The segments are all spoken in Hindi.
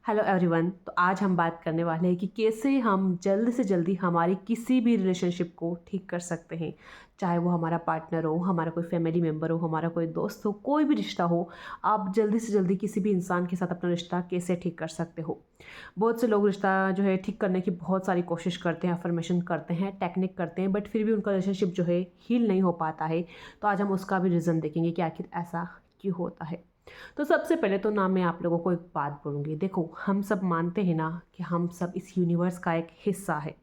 Hello everyone. तो आज हम बात करने वाले हैं कि कैसे हम जल्द से जल्दी हमारी किसी भी रिलेशनशिप को ठीक कर सकते हैं। चाहे वो हमारा पार्टनर हो, हमारा कोई फैमिली मेम्बर हो, हमारा कोई दोस्त हो, कोई भी रिश्ता हो, आप जल्दी से जल्दी किसी भी इंसान के साथ अपना रिश्ता कैसे ठीक कर सकते हो। बहुत से लोग रिश्ता जो है ठीक करने की बहुत सारी कोशिश करते हैं, अफर्मेशन करते हैं, टेक्निक करते हैं, बट फिर भी उनका रिलेशनशिप जो है हील नहीं हो पाता है। तो आज हम उसका भी रीज़न देखेंगे कि आखिर ऐसा क्यों होता है। तो सबसे पहले तो ना मैं आप लोगों को एक बात बोलूँगी। देखो, हम सब मानते हैं ना कि हम सब इस यूनिवर्स का एक हिस्सा है,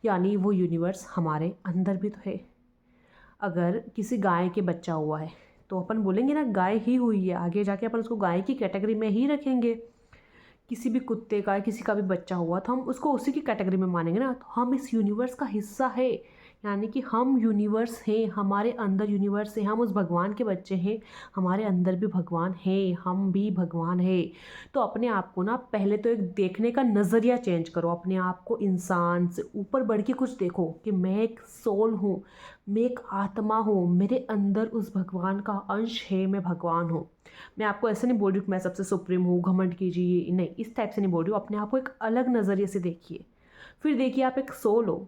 यानी वो यूनिवर्स हमारे अंदर भी तो है। अगर किसी गाय के बच्चा हुआ है तो अपन बोलेंगे ना गाय ही हुई है, आगे जाके अपन उसको गाय की कैटेगरी में ही रखेंगे। किसी भी कुत्ते का, किसी का भी बच्चा हुआ तो हम उसको उसी की कैटेगरी में मानेंगे ना। तो हम इस यूनिवर्स का हिस्सा है, यानी कि हम यूनिवर्स हैं, हमारे अंदर यूनिवर्स है, हम उस भगवान के बच्चे हैं, हमारे अंदर भी भगवान है, हम भी भगवान है। तो अपने आप को ना पहले तो एक देखने का नज़रिया चेंज करो। अपने आप को इंसान से ऊपर बढ़ के कुछ देखो कि मैं एक सोल हूँ, मैं एक आत्मा हूँ, मेरे अंदर उस भगवान का अंश है, मैं भगवान हूँ। मैं आपको ऐसे नहीं बोल रही हूँ कि मैं सबसे सुप्रीम हूँ, घमंड कीजिए, नहीं, इस टाइप से नहीं बोल रही हूँ। अपने आप को एक अलग नज़रिए से देखिए। फिर देखिए आप एक सोल हो,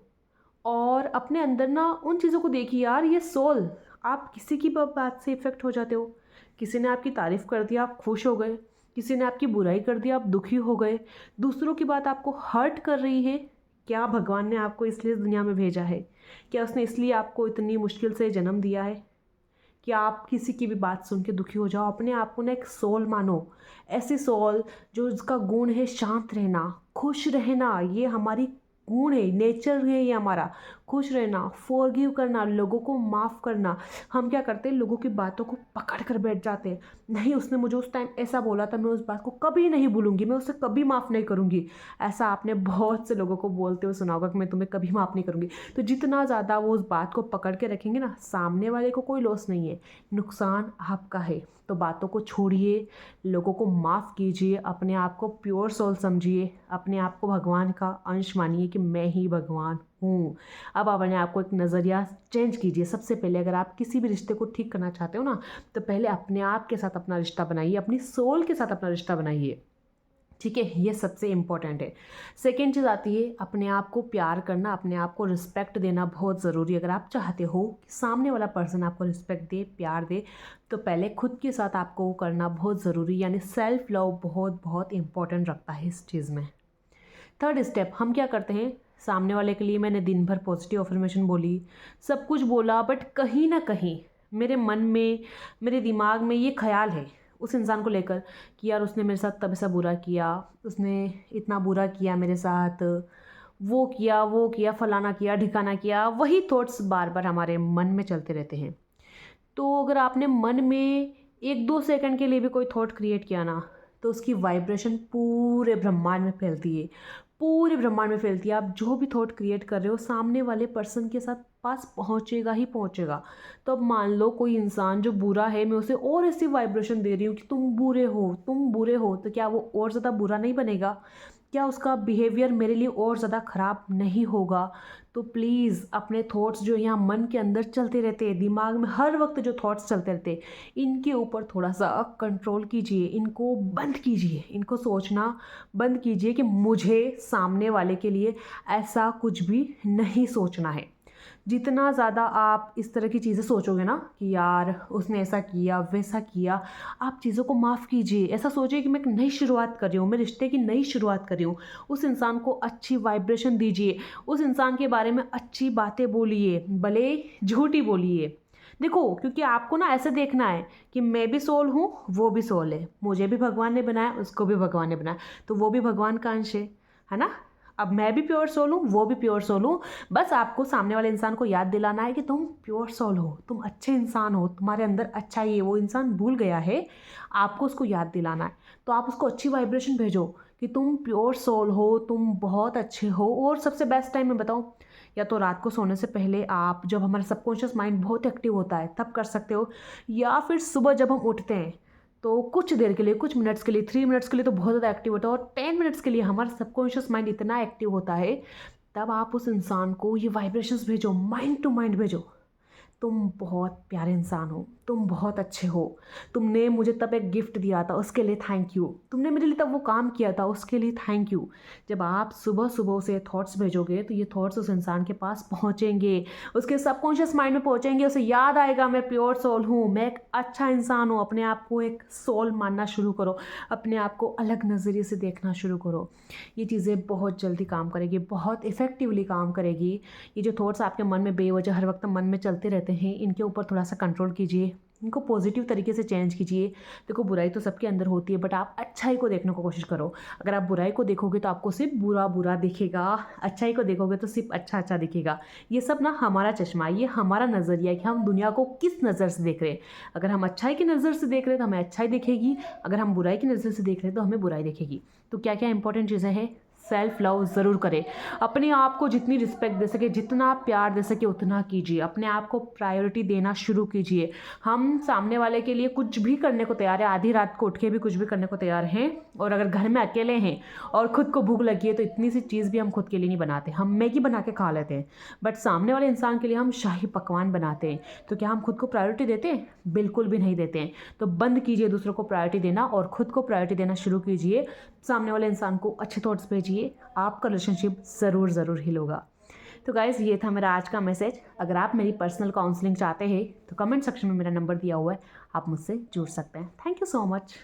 और अपने अंदर ना उन चीज़ों को देखिए। यार ये सोल, आप किसी की बात से इफ़ेक्ट हो जाते हो। किसी ने आपकी तारीफ़ कर दिया, आप खुश हो गए। किसी ने आपकी बुराई कर दिया, आप दुखी हो गए। दूसरों की बात आपको हर्ट कर रही है। क्या भगवान ने आपको इसलिए इस दुनिया में भेजा है? क्या उसने इसलिए आपको इतनी मुश्किल से जन्म दिया है कि आप किसी की भी बात सुन के दुखी हो जाओ? अपने आप को ना एक सोल मानो, ऐसी सोल जो इसका गुण है शांत रहना, खुश रहना। ये हमारी गुण है, नेचर है ये हमारा। खुश रहना, फॉरगिव करना, लोगों को माफ़ करना। हम क्या करते हैं, लोगों की बातों को पकड़ कर बैठ जाते हैं। नहीं, उसने मुझे उस टाइम ऐसा बोला था, मैं उस बात को कभी नहीं भूलूंगी, मैं उसे कभी माफ़ नहीं करूंगी। ऐसा आपने बहुत से लोगों को बोलते हुए सुना होगा कि मैं तुम्हें कभी माफ़ नहीं करूंगी। तो जितना ज़्यादा वो उस बात को पकड़ के रखेंगे ना, सामने वाले को कोई लॉस नहीं है, नुकसान आपका है। तो बातों को छोड़िए, लोगों को माफ़ कीजिए, अपने आप को प्योर सोल समझिए, अपने आप को भगवान का अंश मानिए कि मैं ही भगवान हूँ। अब अपने आप को एक नज़रिया चेंज कीजिए। सबसे पहले अगर आप किसी भी रिश्ते को ठीक करना चाहते हो ना, तो पहले अपने आप के साथ अपना रिश्ता बनाइए, अपनी सोल के साथ अपना रिश्ता बनाइए। ठीक है, ये सबसे इम्पॉर्टेंट है। सेकेंड चीज़ आती है अपने आप को प्यार करना, अपने आप को रिस्पेक्ट देना बहुत ज़रूरी है। अगर आप चाहते हो कि सामने वाला पर्सन आपको रिस्पेक्ट दे, प्यार दे, तो पहले खुद के साथ आपको वो करना बहुत ज़रूरी, यानी सेल्फ लव बहुत बहुत इम्पॉर्टेंट रखता है इस चीज़ में। थर्ड स्टेप, हम क्या करते हैं, सामने वाले के लिए मैंने दिन भर पॉजिटिव अफर्मेशन बोली, सब कुछ बोला, बट कहीं ना कहीं मेरे मन में, मेरे दिमाग में ये ख्याल है उस इंसान को लेकर कि यार उसने मेरे साथ तब ऐसा बुरा किया, उसने इतना बुरा किया मेरे साथ, वो किया, फलाना किया, ढिकाना किया। वही थॉट्स बार बार हमारे मन में चलते रहते हैं। तो अगर आपने मन में 1-2 सेकंड के लिए भी कोई थॉट क्रिएट किया ना, तो उसकी वाइब्रेशन पूरे ब्रह्मांड में फैलती है, पूरे ब्रह्मांड में फैलती है। आप जो भी थॉट क्रिएट कर रहे हो सामने वाले पर्सन के साथ पास पहुंचेगा ही पहुंचेगा। तो अब मान लो कोई इंसान जो बुरा है, मैं उसे और ऐसी वाइब्रेशन दे रही हूँ कि तुम बुरे हो, तुम बुरे हो, तो क्या वो और ज़्यादा बुरा नहीं बनेगा? क्या उसका बिहेवियर मेरे लिए और ज़्यादा ख़राब नहीं होगा? तो प्लीज़ अपने थॉट्स जो यहाँ मन के अंदर चलते रहते हैं, दिमाग में हर वक्त जो थॉट्स चलते रहते हैं, इनके ऊपर थोड़ा सा कंट्रोल कीजिए, इनको बंद कीजिए, इनको सोचना बंद कीजिए कि मुझे सामने वाले के लिए ऐसा कुछ भी नहीं सोचना है। जितना ज़्यादा आप इस तरह की चीज़ें सोचोगे ना कि यार उसने ऐसा किया, वैसा किया, आप चीज़ों को माफ़ कीजिए। ऐसा सोचिए कि मैं एक नई शुरुआत कर रही हूँ, मैं रिश्ते की नई शुरुआत कर रही हूँ। उस इंसान को अच्छी वाइब्रेशन दीजिए, उस इंसान के बारे में अच्छी बातें बोलिए, भले झूठी बोलिए। देखो, क्योंकि आपको ना ऐसे देखना है कि मैं भी सोल हूँ, वो भी सोल है, मुझे भी भगवान ने बनाया, उसको भी भगवान ने बनाया, तो वो भी भगवान का अंश है ना? अब मैं भी प्योर सोल हूँ, वो भी प्योर सोल हूँ। बस आपको सामने वाले इंसान को याद दिलाना है कि तुम प्योर सोल हो, तुम अच्छे इंसान हो, तुम्हारे अंदर अच्छाई है। वो इंसान भूल गया है, आपको उसको याद दिलाना है। तो आप उसको अच्छी वाइब्रेशन भेजो कि तुम प्योर सोल हो, तुम बहुत अच्छे हो। और सबसे बेस्ट टाइम मैं बताऊँ, या तो रात को सोने से पहले, आप जब हमारा सबकॉन्शियस माइंड बहुत एक्टिव होता है तब कर सकते हो, या फिर सुबह जब हम उठते हैं तो कुछ देर के लिए, कुछ मिनट्स के लिए, 3 मिनट्स के लिए तो बहुत ज़्यादा एक्टिव होता है, और 10 मिनट्स के लिए हमारा सबकॉन्शियस माइंड इतना एक्टिव होता है। तब आप उस इंसान को ये वाइब्रेशंस भेजो, माइंड टू माइंड भेजो, तुम बहुत प्यारे इंसान हो, तुम बहुत अच्छे हो, तुमने मुझे तब एक गिफ्ट दिया था उसके लिए थैंक यू, तुमने मेरे लिए तब वो काम किया था उसके लिए थैंक यू। जब आप सुबह सुबह उसे थॉट्स भेजोगे तो ये थॉट्स उस इंसान के पास पहुँचेंगे, उसके सबकॉन्शियस माइंड में पहुँचेंगे, उसे याद आएगा मैं प्योर सोल हूँ, मैं एक अच्छा इंसान हूँ। अपने आप को एक सोल मानना शुरू करो, अपने आप को अलग नज़रिए से देखना शुरू करो। ये चीज़ें बहुत जल्दी काम करेगी, बहुत इफ़ेक्टिवली काम करेगी। ये जो थॉट्स आपके मन में बेवजह हर वक्त मन में चलते रहते हैं, इनके ऊपर थोड़ा सा कंट्रोल कीजिए, इनको पॉजिटिव तरीके से चेंज कीजिए। देखो बुराई तो सबके अंदर होती है, बट आप अच्छाई को देखने को कोशिश करो। अगर आप बुराई को देखोगे तो आपको सिर्फ बुरा बुरा दिखेगा, अच्छाई को देखोगे तो सिर्फ अच्छा अच्छा दिखेगा। ये सब ना हमारा चश्मा है, ये हमारा नज़रिया है कि हम दुनिया को किस नज़र से देख रहे हैं। अगर हम अच्छाई की नज़र से देख रहे हैं तो हमें अच्छाई दिखेगी, अगर हम बुराई की नज़र से देख रहे हैं तो हमें बुराई दिखेगी। तो क्या क्या इंपॉर्टेंट चीज़ें हैं, सेल्फ लव ज़रूर करें, अपने आप को जितनी रिस्पेक्ट दे सके, जितना प्यार दे सके उतना कीजिए, अपने आप को प्रायोरिटी देना शुरू कीजिए। हम सामने वाले के लिए कुछ भी करने को तैयार है, आधी रात को उठ के भी कुछ भी करने को तैयार हैं। और अगर घर में अकेले हैं और खुद को भूख लगी है तो इतनी सी चीज़ भी हम खुद के लिए नहीं बनाते, हम मैगी बना के खा लेते हैं, बट सामने वाले इंसान के लिए हम शाही पकवान बनाते हैं। तो क्या हम खुद को प्रायोरिटी देते हैं? बिल्कुल भी नहीं देते हैं। तो बंद कीजिए दूसरों को प्रायोरिटी देना और खुद को प्रायोरिटी देना शुरू कीजिए। सामने वाले इंसान को अच्छे थॉट्स भेजिए, आपका रिलेशनशिप ज़रूर ज़रूर हील होगा। तो गाइज़ ये था मेरा आज का मैसेज। अगर आप मेरी पर्सनल काउंसलिंग चाहते हैं तो कमेंट सेक्शन में मेरा नंबर दिया हुआ है, आप मुझसे जुड़ सकते हैं। Thank you so much.